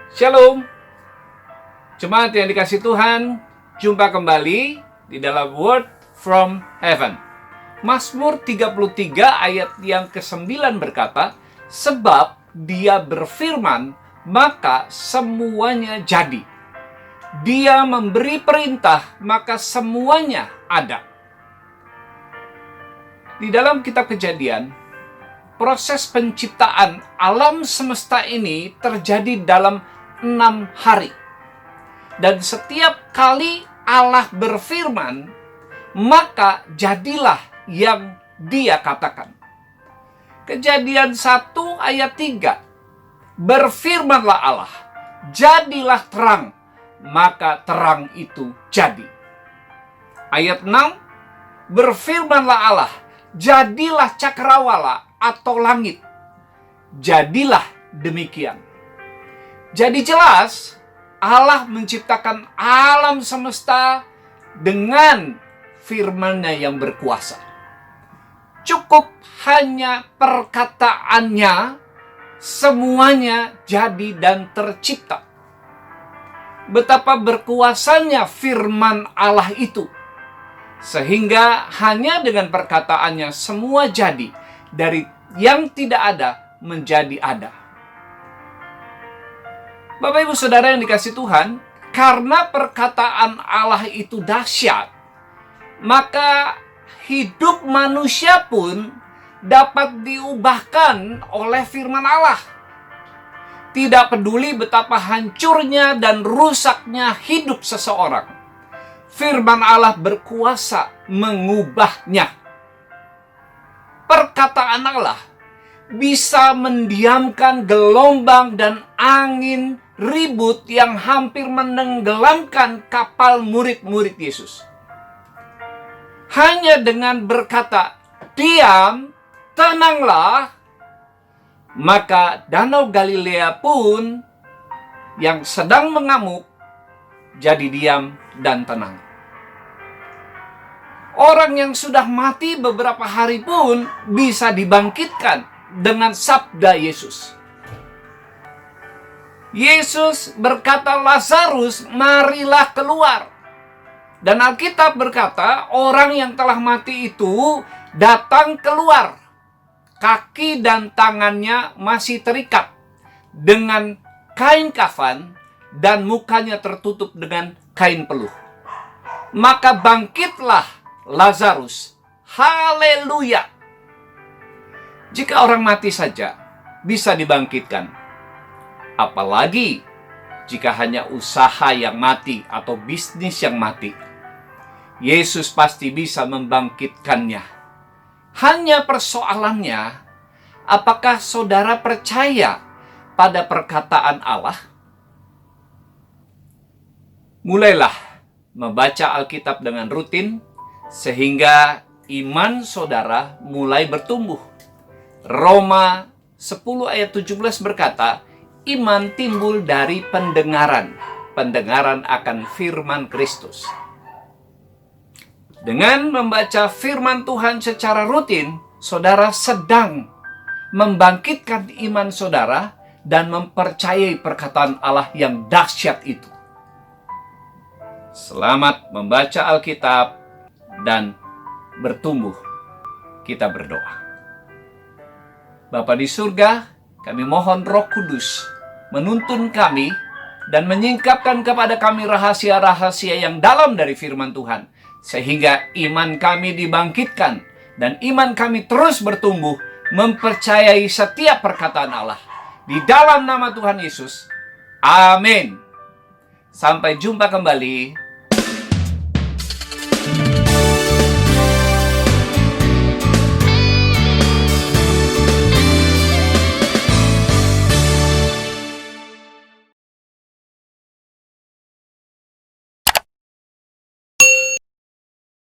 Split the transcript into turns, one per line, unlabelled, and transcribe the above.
Shalom, jemaat yang dikasih Tuhan, jumpa kembali di dalam Word from Heaven. Mazmur 33 ayat yang ke-9 berkata, sebab Dia berfirman, maka semuanya jadi. Dia memberi perintah, maka semuanya ada. Di dalam kitab Kejadian, proses penciptaan alam semesta ini terjadi dalam 6 hari. Dan setiap kali Allah berfirman, maka jadilah yang Dia katakan. Kejadian 1 ayat 3. Berfirmanlah Allah, jadilah terang, maka terang itu jadi. Ayat 6. Berfirmanlah Allah, jadilah cakrawala atau langit. Jadilah demikian. Jadi jelas, Allah menciptakan alam semesta dengan firman-Nya yang berkuasa. Cukup hanya perkataannya, semuanya jadi dan tercipta. Betapa berkuasanya firman Allah itu. Sehingga hanya dengan perkataannya semua jadi. Dari yang tidak ada menjadi ada. Bapak Ibu Saudara yang dikasih Tuhan, karena perkataan Allah itu dahsyat, maka hidup manusia pun dapat diubahkan oleh firman Allah. Tidak peduli betapa hancurnya dan rusaknya hidup seseorang, firman Allah berkuasa mengubahnya. Perkataan Allah bisa mendiamkan gelombang dan angin ribut yang hampir menenggelamkan kapal murid-murid Yesus. Hanya dengan berkata, diam, tenanglah, maka Danau Galilea pun yang sedang mengamuk jadi diam dan tenang. Orang yang sudah mati beberapa hari pun bisa dibangkitkan dengan sabda Yesus. Yesus berkata, Lazarus, marilah keluar. Dan Alkitab berkata, orang yang telah mati itu datang keluar. Kaki dan tangannya masih terikat dengan kain kafan dan mukanya tertutup dengan kain peluh. Maka bangkitlah Lazarus. Haleluya. Jika orang mati saja bisa dibangkitkan, apalagi jika hanya usaha yang mati atau bisnis yang mati, Yesus pasti bisa membangkitkannya. Hanya persoalannya, apakah saudara percaya pada perkataan Allah? Mulailah membaca Alkitab dengan rutin, sehingga iman saudara mulai bertumbuh. Roma 10 ayat 17 berkata, iman timbul dari pendengaran. Pendengaran akan firman Kristus. Dengan membaca firman Tuhan secara rutin, saudara sedang membangkitkan iman saudara dan mempercayai perkataan Allah yang dahsyat itu. Selamat membaca Alkitab dan bertumbuh. Kita berdoa. Bapa di surga, kami mohon Roh Kudus menuntun kami dan menyingkapkan kepada kami rahasia-rahasia yang dalam dari firman Tuhan, sehingga iman kami dibangkitkan dan iman kami terus bertumbuh mempercayai setiap perkataan Allah. Di dalam nama Tuhan Yesus, amin. Sampai jumpa kembali